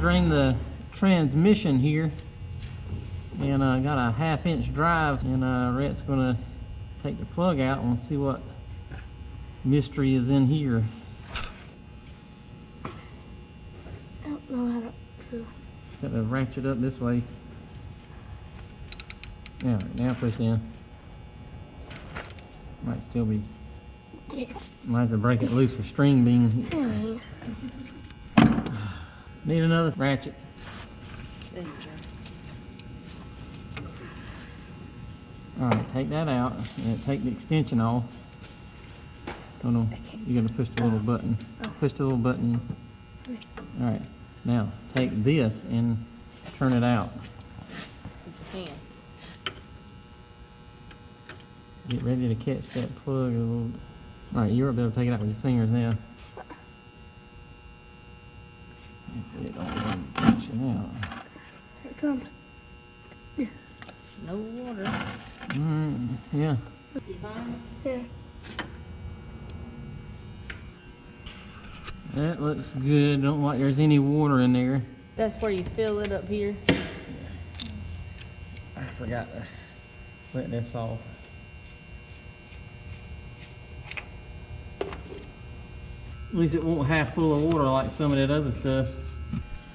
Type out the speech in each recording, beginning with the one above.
drain the transmission here, and got a 1/2-inch drive, and Rhett's gonna take the plug out and see what mystery is in here. I don't know how to. Got to ratchet up this way. Yeah, now push in. Might still be. Yes. Might have to break it loose for string being. Need another ratchet. There you go. Alright, take that out and take the extension off. Oh no, you gotta push the little button. Push the little button. Alright, now take this and turn it out. With your hand. Get ready to catch that plug a little. Alright, you're able to take it out with your fingers now. It don't want to catch it out. Here it comes. No water. Alright, yeah. You fine? Yeah. That looks good. Don't like there's any water in there. That's where you fill it up here. I forgot to let this off. At least it won't half full of water like some of that other stuff.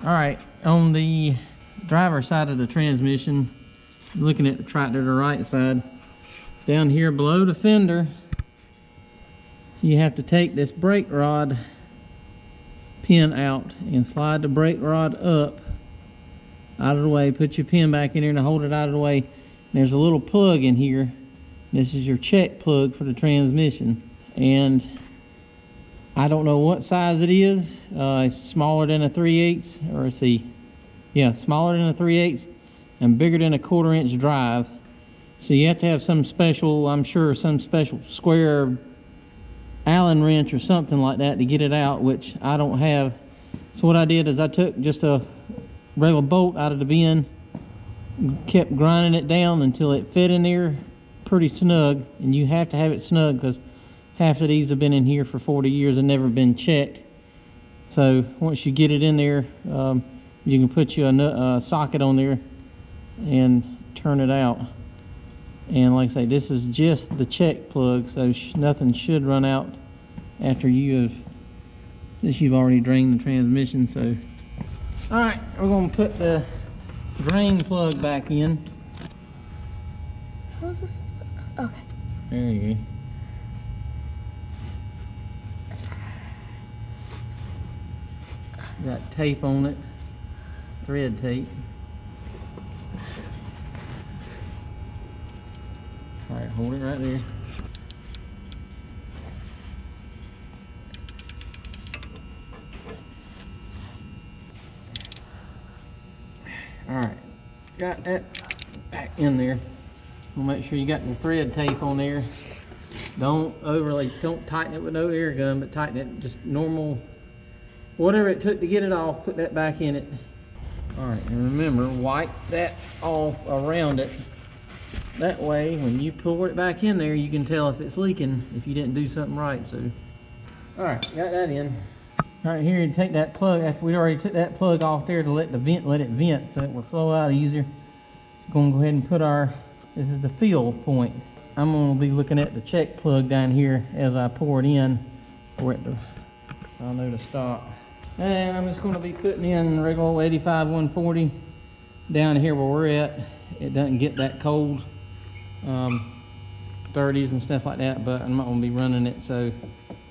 Alright, on the driver's side of the transmission, looking at the tractor to the right side, down here below the fender, you have to take this brake rod pin out and slide the brake rod up out of the way. Put your pin back in there and hold it out of the way. There's a little plug in here. This is your check plug for the transmission, and I don't know what size it is. It's smaller than a 3/8, or let's see, yeah, smaller than a 3/8 and bigger than a 1/4-inch drive. So you have to have some special, I'm sure, some special square Allen wrench or something like that to get it out, which I don't have. So what I did is I took just a regular bolt out of the bin, kept grinding it down until it fit in there pretty snug. And you have to have it snug because half of these have been in here for 40 years and never been checked. So once you get it in there, you can put you a socket on there and turn it out. And like I say, this is just the check plug, so nothing should run out after you've already drained the transmission. So, all right, we're gonna put the drain plug back in. How's this? Okay. There you go. Got tape on it, thread tape. All right, hold it right there. All right, got that back in there. We'll make sure you got the thread tape on there. Don't tighten it with no air gun, but tighten it just normal. Whatever it took to get it off, put that back in it. All right, and remember, wipe that off around it. That way, when you pull it back in there, you can tell if it's leaking, if you didn't do something right. So, all right, got that in. All right, here, you take that plug. After we already took that plug off there to let it vent, so it will flow out easier. Going to go ahead and put this is the fill point. I'm going to be looking at the check plug down here as I pour it in, so I know to stop. And I'm just going to be putting in regular 85 140 down here where we're at. It doesn't get that cold, 30s and stuff like that, but I'm not going to be running it, so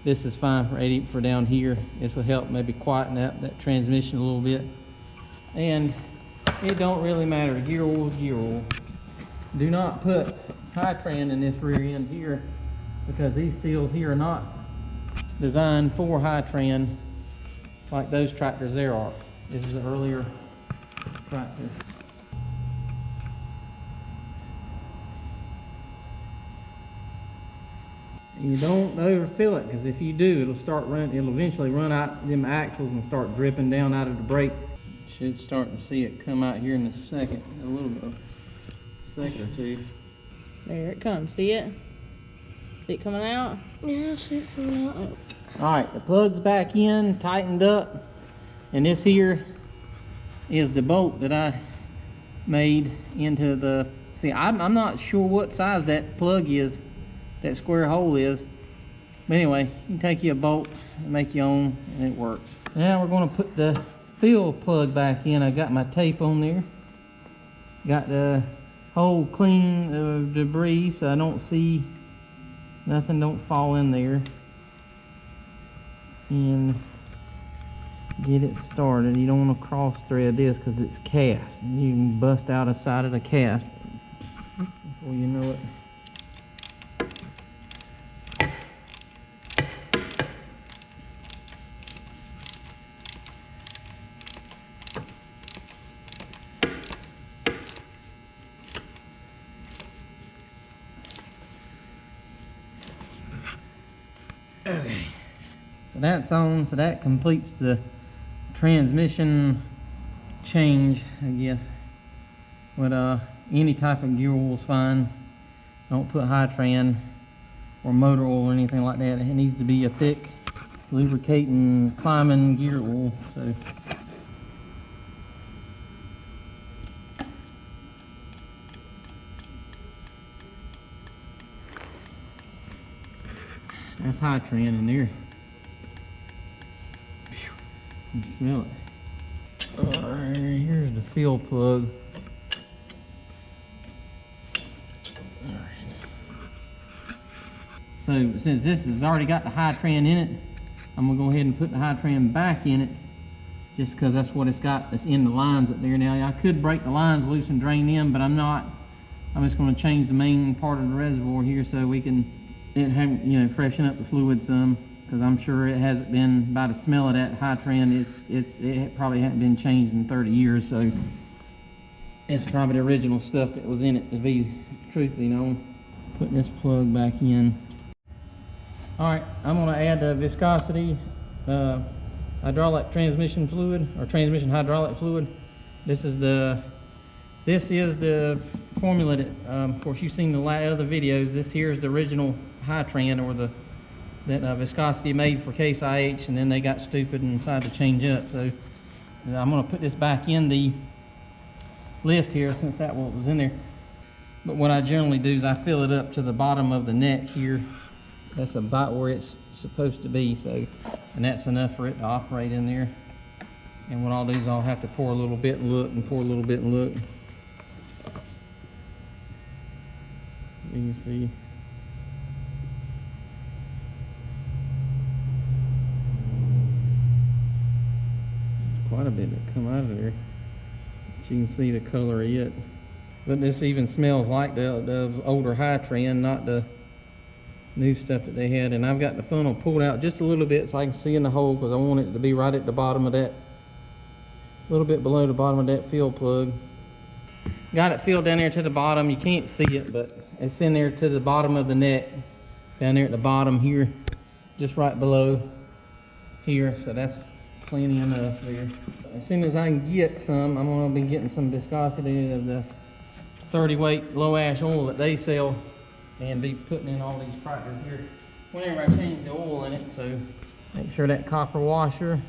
this is fine for 80 for down here. This will help maybe quieten that transmission a little bit. And it don't really matter, gear oil is gear oil. Do not put Hi-Tran in this rear end here, because these seals here are not designed for Hi-Tran like those tractors there are. This is an earlier tractor. And you don't overfill it, because if you do, it'll eventually run out them axles and start dripping down out of the brake. Should start to see it come out here in a second, a little bit, a second or two. There it comes. See it? See it coming out? Yeah, I see it coming out. All right, the plug's back in, tightened up, and this here is the bolt that I made into the, see, I'm not sure what size that plug is, that square hole is. But anyway, you can take you a bolt and make your own, and it works. Now we're going to put the fill plug back in. I got my tape on there. Got the hole clean of debris so I don't see nothing, don't fall in there. And get it started. You don't want to cross thread this because it's cast. You can bust out a side of the cast before you know it. Okay, so that's on, so that completes the transmission change, I guess. But any type of gear oil is fine. Don't put high tran or motor oil or anything like that. It needs to be a thick, lubricating, climbing gear oil. So that's high tran in there. Phew, you can smell it. Alright, here's the fill plug. So since this has already got the high tran in it, I'm gonna go ahead and put the high tran back in it, just because that's what it's got that's in the lines up there. Now I could break the lines loose and drain them, but I'm not. I'm just gonna change the main part of the reservoir here so we can freshen up the fluid some, because I'm sure it hasn't been, by the smell of that high tran, it probably hasn't been changed in 30 years, so it's probably the original stuff that was in it, to be truthfully known. Put this plug back in. Alright, I'm going to add the viscosity hydraulic transmission fluid, or transmission hydraulic fluid. This is the formula that, of course you've seen the other videos. This here is the original high tran, or that viscosity made for Case IH, and then they got stupid and decided to change up. So I'm going to put this back in the lift here, since that what was in there. But what I generally do is I fill it up to the bottom of the neck here. That's about where it's supposed to be, so, and that's enough for it to operate in there. And what I'll do is I'll have to pour a little bit and look, and pour a little bit and look. You can see. Quite a bit that come out of there. But you can see the color of it. But this even smells like the older high tran, not the new stuff that they had. And I've got the funnel pulled out just a little bit so I can see in the hole, because I want it to be right at the bottom of that, a little bit below the bottom of that fill plug. Got it filled down there to the bottom. You can't see it, but it's in there to the bottom of the neck, down there at the bottom here, just right below here. So that's plenty enough there. As soon as I can get some, I'm going to be getting some viscosity of the 30 weight low ash oil that they sell, and be putting in all these crackers here whenever I change the oil in it. So make sure that copper washer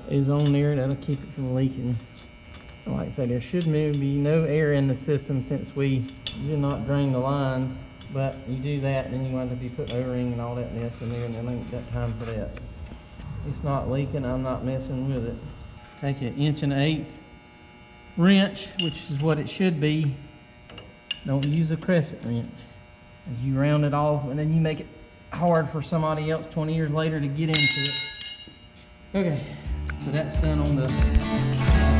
is on there. That'll keep it from leaking. Like I said, there should be no air in the system since we did not drain the lines. But you do that, then you want to be putting O-ring and all that mess in there, and I ain't got time for that. It's not leaking, I'm not messing with it. Take an 1/8" wrench, which is what it should be. Don't use a crescent wrench. As you round it off, and then you make it hard for somebody else 20 years later to get into it. Okay, so that's done on the